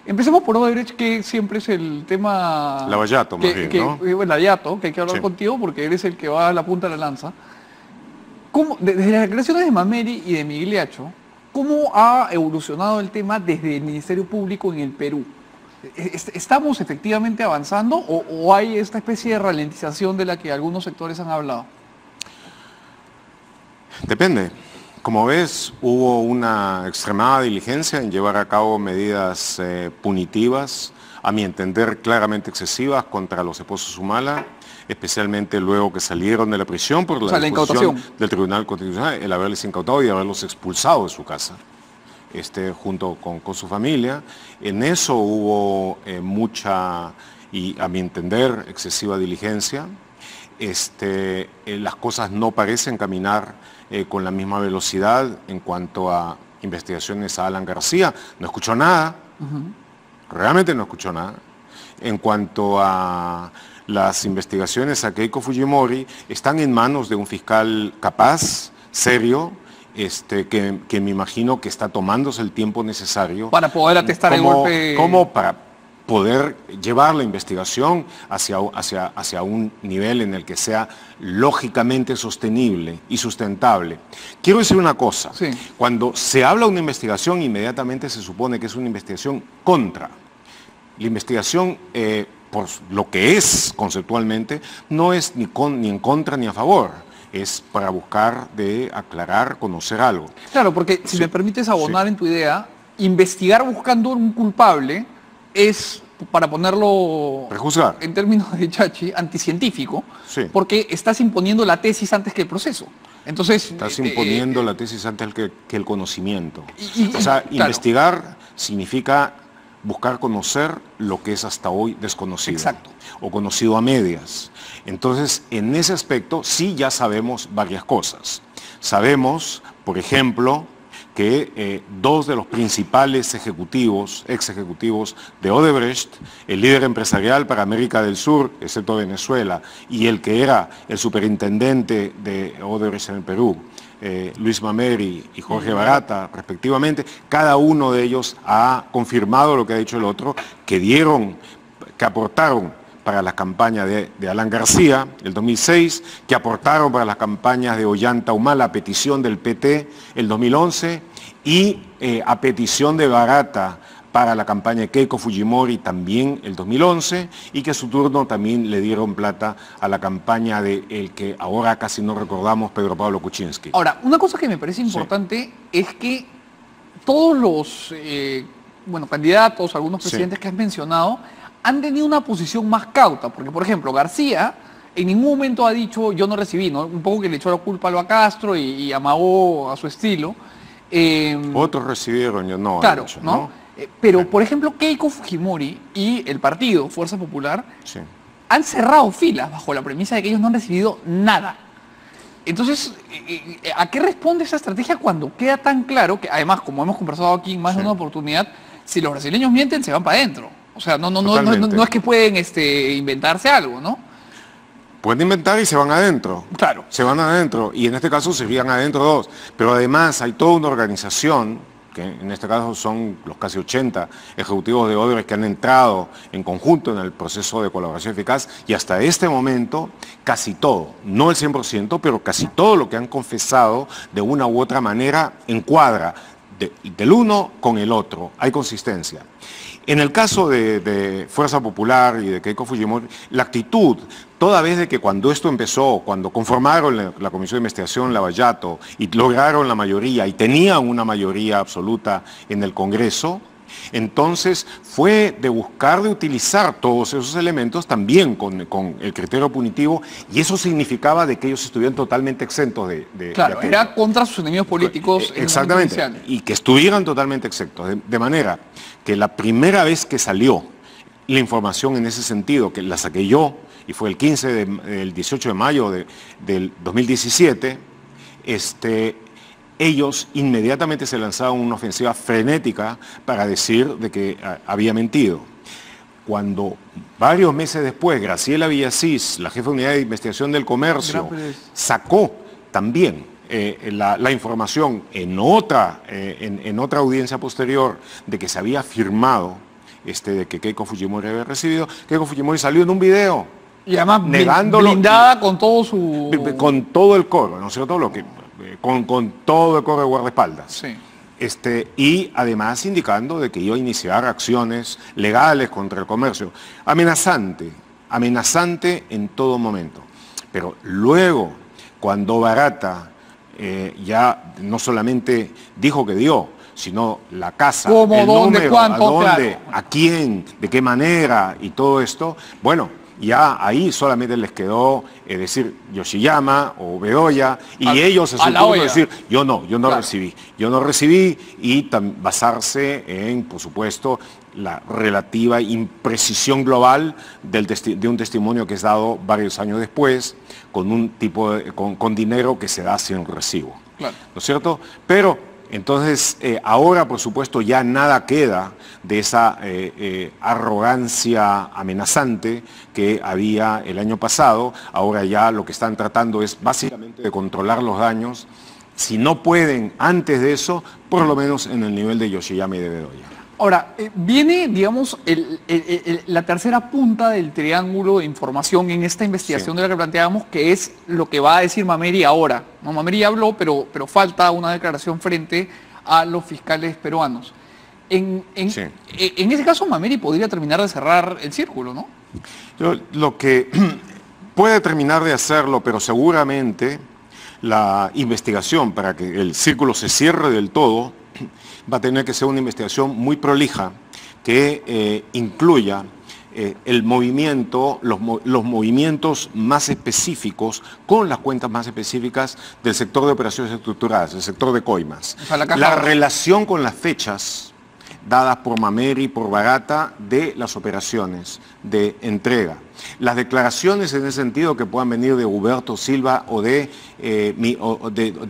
Empecemos por Odebrecht, que siempre es el tema Lavallato, más bien, ¿no? bueno, Lavallato, que hay que hablar Sí. contigo porque eres el que va a la punta de la lanza. Desde las declaraciones de Mameri y de Migliaccio, ¿cómo ha evolucionado el tema desde el Ministerio Público en el Perú? ¿Estamos efectivamente avanzando o hay esta especie de ralentización de la que algunos sectores han hablado? Depende. Como ves, hubo una extremada diligencia en llevar a cabo medidas punitivas, a mi entender claramente excesivas, contra los esposos Humala, especialmente luego que salieron de la prisión por la disposición del Tribunal Constitucional, el haberles incautado y haberlos expulsado de su casa, junto con su familia. En eso hubo mucha, y a mi entender, excesiva diligencia. Las cosas no parecen caminar con la misma velocidad en cuanto a investigaciones a Alan García. No escuchó nada, realmente no escuchó nada. En cuanto a las investigaciones a Keiko Fujimori, están en manos de un fiscal capaz, serio, que me imagino que está tomándose el tiempo necesario para poder atestar el golpe. Como para poder llevar la investigación hacia un nivel en el que sea lógicamente sostenible y sustentable. Quiero decir una cosa, sí. Cuando se habla de una investigación, inmediatamente se supone que es una investigación contra. La investigación, por lo que es conceptualmente, no es ni en contra ni a favor. Es para buscar de aclarar, conocer algo. Claro, porque si me permites abonar en tu idea, investigar buscando un culpable es, para ponerlo prejuzgar en términos de Chachi, anticientífico, porque estás imponiendo la tesis antes que el proceso. Entonces, estás imponiendo la tesis antes que el conocimiento. O claro, sea, investigar significa buscar conocer lo que es hasta hoy desconocido. Exacto. O conocido a medias. Entonces, en ese aspecto sí ya sabemos varias cosas. Sabemos, por ejemplo, que dos de los principales ex ejecutivos de Odebrecht, el líder empresarial para América del Sur, excepto Venezuela, y el que era el superintendente de Odebrecht en el Perú, Luis Mameri y Jorge Barata, respectivamente, cada uno de ellos ha confirmado lo que ha dicho el otro, que aportaron para las campañas de Alan García, el 2006, que aportaron para las campañas de Ollanta Humala a petición del PT el 2011 y a petición de Barata para la campaña de Keiko Fujimori también el 2011 y que a su turno también le dieron plata a la campaña de el que ahora casi no recordamos, Pedro Pablo Kuczynski. Ahora, una cosa que me parece importante es que todos los candidatos, algunos presidentes que has mencionado, han tenido una posición más cauta, porque por ejemplo García en ningún momento ha dicho yo no recibí, ¿no? Un poco que le echó la culpa a Alba Castro y amagó a su estilo. Otros recibieron, yo no. Claro, hecho, ¿no? Pero por ejemplo Keiko Fujimori y el partido Fuerza Popular han cerrado filas bajo la premisa de que ellos no han recibido nada. Entonces, ¿a qué responde esa estrategia cuando queda tan claro que además, como hemos conversado aquí en más de una oportunidad, si los brasileños mienten se van para adentro? O sea, no es que pueden inventarse algo, ¿no? Pueden inventar y se van adentro. Claro. Se van adentro. Y en este caso se irían adentro dos. Pero además hay toda una organización, que en este caso son los casi 80 ejecutivos de Odebrecht que han entrado en conjunto en el proceso de colaboración eficaz y hasta este momento casi todo, no el 100%, pero casi todo lo que han confesado de una u otra manera encuadra del uno con el otro. Hay consistencia. En el caso de Fuerza Popular y de Keiko Fujimori, la actitud, toda vez de que cuando esto empezó, cuando conformaron la Comisión de Investigación Lavallato y lograron la mayoría y tenían una mayoría absoluta en el Congreso, entonces fue de buscar de utilizar todos esos elementos también con el criterio punitivo y eso significaba de que ellos estuvieran totalmente exentos Claro, era contra sus enemigos políticos. Exactamente, y que estuvieran totalmente exentos, de manera que la primera vez que salió la información en ese sentido, que la saqué yo, y fue el 18 de mayo del 2017, ellos inmediatamente se lanzaron una ofensiva frenética para decir de que había mentido. Cuando varios meses después, Graciela Villasís, la jefa de unidad de investigación del comercio, sacó también la información en otra audiencia posterior de que se había firmado de que Keiko Fujimori había recibido. Keiko Fujimori salió en un video. Y además negándolo, blindada con todo su... Con todo el coro, ¿no es cierto? Con todo el coro de guardaespaldas. Sí. Y además indicando de que iba a iniciar acciones legales contra el comercio. Amenazante en todo momento. Pero luego, cuando Barata ya no solamente dijo que dio, sino la casa, ¿cómo, el dónde, número, cuánto, a dónde, claro, a quién, de qué manera y todo esto, bueno, ya ahí solamente les quedó decir Yoshiyama o Bedoya y ellos se supone decir yo no claro, recibí y basarse en, por supuesto, la relativa imprecisión global de un testimonio que es dado varios años después con un tipo con dinero que se da sin recibo, claro, ¿no es cierto? Pero entonces, ahora, por supuesto, ya nada queda de esa arrogancia amenazante que había el año pasado. Ahora ya lo que están tratando es básicamente de controlar los daños. Si no pueden antes de eso, por lo menos en el nivel de Yoshiyama y de Bedoya. Ahora, viene, digamos, la tercera punta del triángulo de información en esta investigación, sí, de la que planteábamos, que es lo que va a decir Mameri ahora. No, Mameri habló, pero falta una declaración frente a los fiscales peruanos. En ese caso, Mameri podría terminar de cerrar el círculo, ¿no? Lo que puede terminar de hacerlo, pero seguramente la investigación para que el círculo se cierre del todo va a tener que ser una investigación muy prolija que incluya el movimiento, los movimientos más específicos con las cuentas más específicas del sector de operaciones estructuradas, el sector de coimas. O sea, la relación con las fechas dadas por Mameri y por Barata de las operaciones de entrega. Las declaraciones en ese sentido que puedan venir de Huberto Silva o de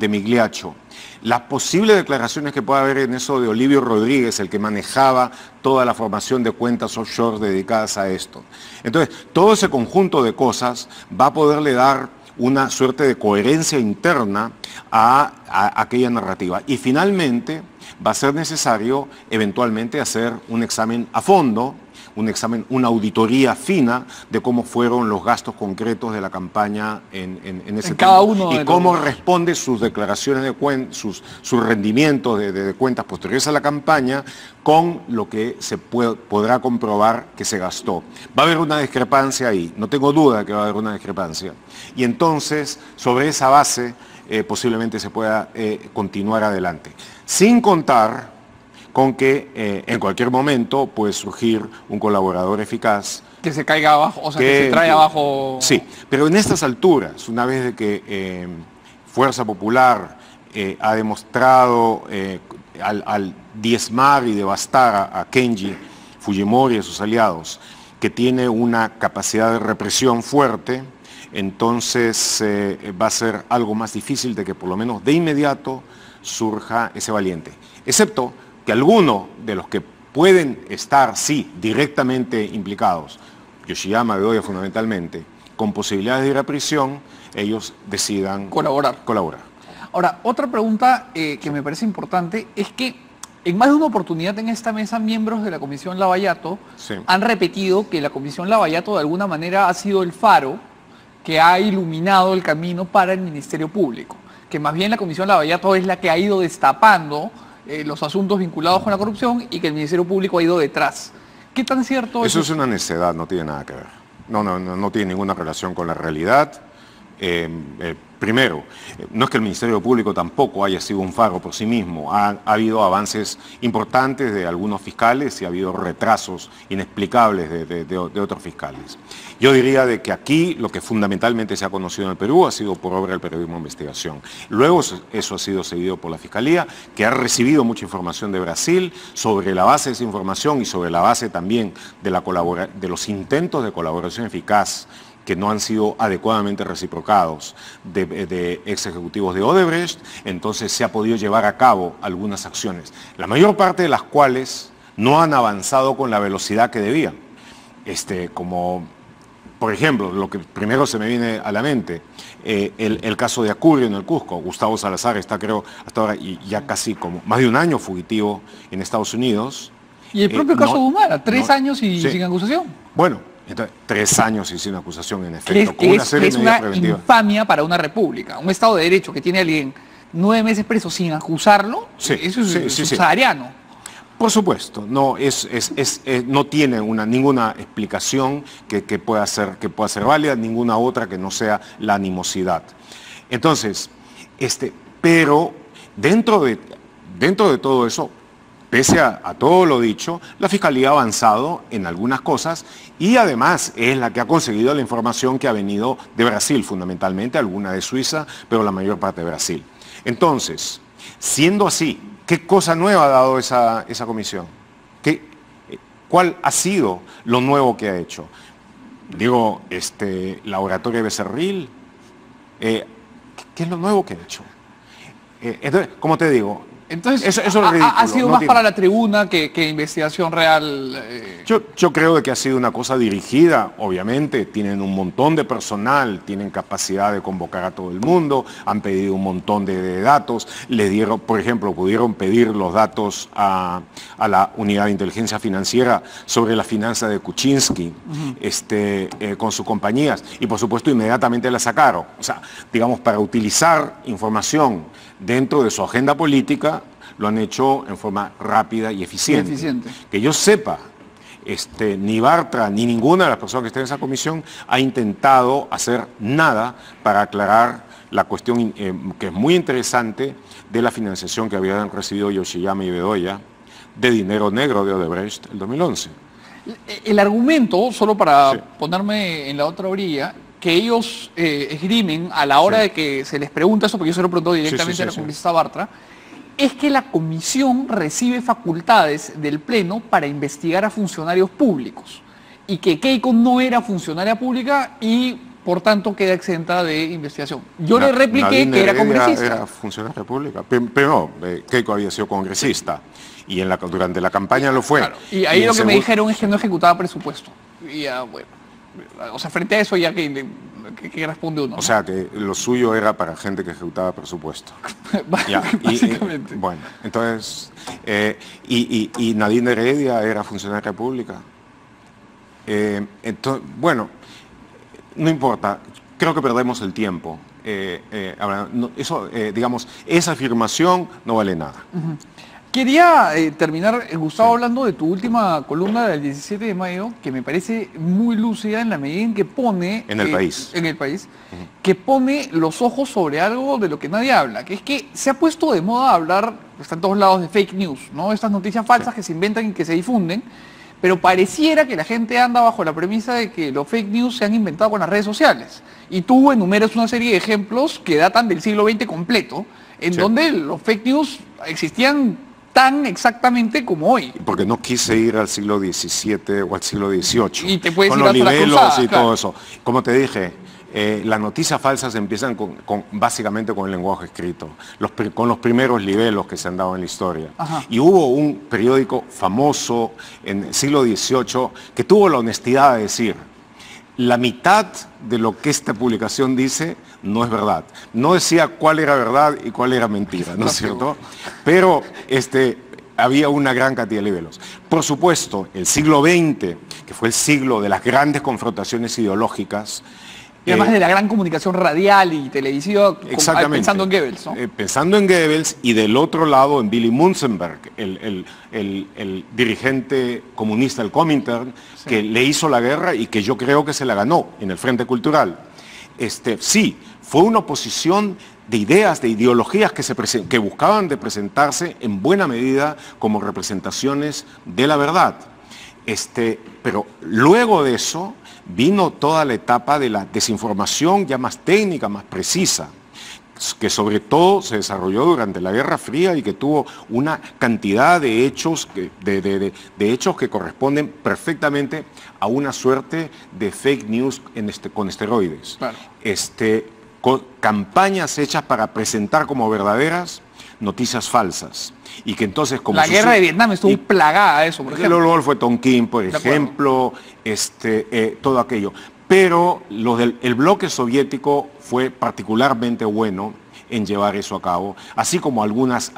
Migliaccio. Las posibles declaraciones que pueda haber en eso de Olivio Rodríguez, el que manejaba toda la formación de cuentas offshore dedicadas a esto. Entonces, todo ese conjunto de cosas va a poderle dar una suerte de coherencia interna a aquella narrativa. Y finalmente va a ser necesario eventualmente hacer un examen a fondo, una auditoría fina de cómo fueron los gastos concretos de la campaña en ese tiempo, cada uno y cómo responde sus declaraciones de cuentas, sus rendimientos de cuentas posteriores a la campaña con lo que se podrá comprobar que se gastó. Va a haber una discrepancia ahí, no tengo duda de que va a haber una discrepancia. Y entonces, sobre esa base, posiblemente se pueda continuar adelante. Sin contar con que en cualquier momento puede surgir un colaborador eficaz. Que se caiga abajo, o sea, que se trae abajo... Sí, pero en estas alturas, una vez de que Fuerza Popular ha demostrado al diezmar y devastar a Kenji Fujimori y a sus aliados, que tiene una capacidad de represión fuerte, entonces va a ser algo más difícil de que por lo menos de inmediato surja ese valiente. Excepto que algunos de los que pueden estar, sí, directamente implicados, Yoshiyama, Bedoya fundamentalmente, con posibilidades de ir a prisión, ellos decidan colaborar. Ahora, otra pregunta que me parece importante es que en más de una oportunidad en esta mesa, miembros de la Comisión Lavallato han repetido que la Comisión Lavallato de alguna manera ha sido el faro que ha iluminado el camino para el Ministerio Público, que más bien la Comisión Lavallato es la que ha ido destapando los asuntos vinculados con la corrupción y que el Ministerio Público ha ido detrás. ¿Qué tan cierto es? Eso es una necedad, no tiene nada que ver. No tiene ninguna relación con la realidad. Primero, no es que el Ministerio Público tampoco haya sido un faro por sí mismo. Ha habido avances importantes de algunos fiscales y ha habido retrasos inexplicables de otros fiscales. Yo diría de que aquí lo que fundamentalmente se ha conocido en el Perú ha sido por obra del periodismo de investigación. Luego eso ha sido seguido por la Fiscalía, que ha recibido mucha información de Brasil. Sobre la base de esa información y sobre la base también de los intentos de colaboración eficaz que no han sido adecuadamente reciprocados de ex ejecutivos de Odebrecht, entonces se ha podido llevar a cabo algunas acciones, la mayor parte de las cuales no han avanzado con la velocidad que debían. Como, por ejemplo, lo que primero se me viene a la mente, el caso de Acurio en el Cusco. Gustavo Salazar está, creo, hasta ahora, y ya casi como más de un año fugitivo en Estados Unidos, Y el propio caso de Humala, 3 años y sin acusación. Bueno, entonces, 3 años y sin acusación, en efecto. Con una serie de medidas preventivas. Infamia para una república. Un Estado de Derecho que tiene a alguien 9 meses preso sin acusarlo, eso es subsahariano. Por supuesto, no, no tiene ninguna explicación que pueda ser válida, ninguna otra que no sea la animosidad. Entonces, pero dentro de todo eso, pese a todo lo dicho, la Fiscalía ha avanzado en algunas cosas y además es la que ha conseguido la información que ha venido de Brasil, fundamentalmente, alguna de Suiza, pero la mayor parte de Brasil. Entonces, siendo así, ¿qué cosa nueva ha dado esa comisión? ¿Cuál ha sido lo nuevo que ha hecho? Digo, la oratoria de Becerril, ¿qué es lo nuevo que ha hecho? Entonces, como te digo, entonces, eso es ridículo, ha sido más para la tribuna que investigación real. Yo creo que ha sido una cosa dirigida, obviamente, tienen un montón de personal, tienen capacidad de convocar a todo el mundo, han pedido un montón de datos, les dieron, por ejemplo, pudieron pedir los datos a la unidad de inteligencia financiera sobre la finanza de Kuczynski, con sus compañías, y por supuesto inmediatamente la sacaron. O sea, digamos, para utilizar información dentro de su agenda política, lo han hecho en forma rápida y eficiente. Que yo sepa, ni Bartra ni ninguna de las personas que estén en esa comisión ha intentado hacer nada para aclarar la cuestión que es muy interesante de la financiación que habían recibido Yoshiyama y Bedoya de dinero negro de Odebrecht en 2011. El argumento, solo para ponerme en la otra orilla, que ellos esgrimen a la hora de que se les pregunta eso, porque yo se lo preguntó directamente a la congresista Bartra, es que la comisión recibe facultades del Pleno para investigar a funcionarios públicos y que Keiko no era funcionaria pública y por tanto queda exenta de investigación. Yo le repliqué que era congresista. Era funcionaria pública, pero Keiko había sido congresista y durante la campaña lo fue. Claro. Y ahí lo que me dijeron es que no ejecutaba presupuesto. Y ya, bueno, o sea, frente a eso ya que responde uno, ¿no? O sea, que lo suyo era para gente que ejecutaba presupuesto. Básicamente. Bueno, entonces, y Nadine Heredia era funcionaria pública. Entonces, bueno, no importa, creo que perdemos el tiempo. Digamos, esa afirmación no vale nada. Quería terminar, Gustavo, hablando de tu última columna del 17 de mayo, que me parece muy lúcida en la medida en que pone... En el país. Que pone los ojos sobre algo de lo que nadie habla, que es que se ha puesto de moda hablar, está en todos lados, de fake news, ¿no? Estas noticias falsas que se inventan y que se difunden, pero pareciera que la gente anda bajo la premisa de que los fake news se han inventado con las redes sociales. Y tú enumeras una serie de ejemplos que datan del siglo XX completo, en donde los fake news existían tan exactamente como hoy. Porque no quise ir al siglo XVII o al siglo XVIII. Y te puedes con ir los hasta libelos la cruzada, y todo eso. Como te dije, las noticias falsas empiezan básicamente con el lenguaje escrito, con los primeros libelos que se han dado en la historia. Y hubo un periódico famoso en el siglo XVIII que tuvo la honestidad de decir: la mitad de lo que esta publicación dice no es verdad. No decía cuál era verdad y cuál era mentira, ¿no es cierto? Pero había una gran cantidad de libelos. Por supuesto, el siglo XX, que fue el siglo de las grandes confrontaciones ideológicas, y además de la gran comunicación radial y televisiva, pensando en Goebbels, ¿no? Pensando en Goebbels, y del otro lado en Willy Münzenberg, el dirigente comunista del Comintern, que le hizo la guerra y que yo creo que se la ganó en el Frente Cultural. Sí, fue una oposición de ideas, de ideologías que buscaban de presentarse en buena medida como representaciones de la verdad. Pero luego de eso vino toda la etapa de la desinformación ya más técnica, más precisa, que sobre todo se desarrolló durante la Guerra Fría y que tuvo una cantidad de hechos, de hechos que corresponden perfectamente a una suerte de fake news con esteroides. Claro. Con campañas hechas para presentar como verdaderas noticias falsas. Y que entonces, como la guerra de Vietnam estuvo plagada de eso, por ejemplo. El Golfo de Tonquín, por ejemplo, todo aquello. Pero el bloque soviético fue particularmente bueno en llevar eso a cabo, así como algunas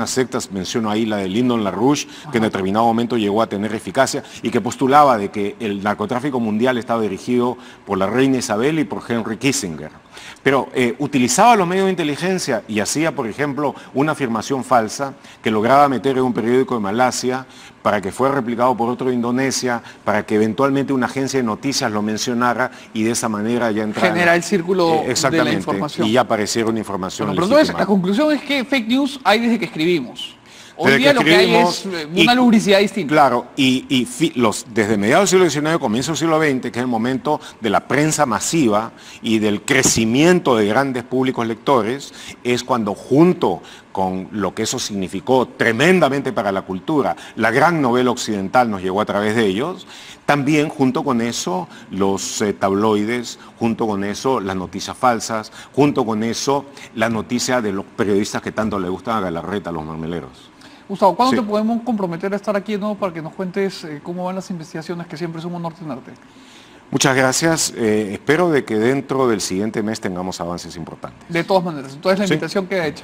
sectas, menciono ahí la de Lyndon LaRouche, que en determinado momento llegó a tener eficacia y que postulaba de que el narcotráfico mundial estaba dirigido por la reina Isabel y por Henry Kissinger. Pero utilizaba los medios de inteligencia y hacía, por ejemplo, una afirmación falsa que lograba meter en un periódico de Malasia para que fuera replicado por otro de Indonesia, para que eventualmente una agencia de noticias lo mencionara y de esa manera ya entrara. Genera el círculo de la información. Y ya apareciera una información pero entonces la conclusión es que fake news hay desde que escribimos. Hoy día lo que hay es una lubricidad distinta. Claro, desde mediados del siglo XIX, comienzo del siglo XX, que es el momento de la prensa masiva y del crecimiento de grandes públicos lectores, es cuando junto con lo que eso significó tremendamente para la cultura, la gran novela occidental nos llegó a través de ellos, también junto con eso los tabloides, junto con eso las noticias falsas, junto con eso la noticia de los periodistas que tanto le gustan a Galarreta, a los mermeleros. Gustavo, ¿cuándo te podemos comprometer a estar aquí de nuevo para que nos cuentes cómo van las investigaciones, que siempre es un honor tenerte? Muchas gracias. Espero de que dentro del siguiente mes tengamos avances importantes. De todas maneras. Entonces la invitación queda hecha.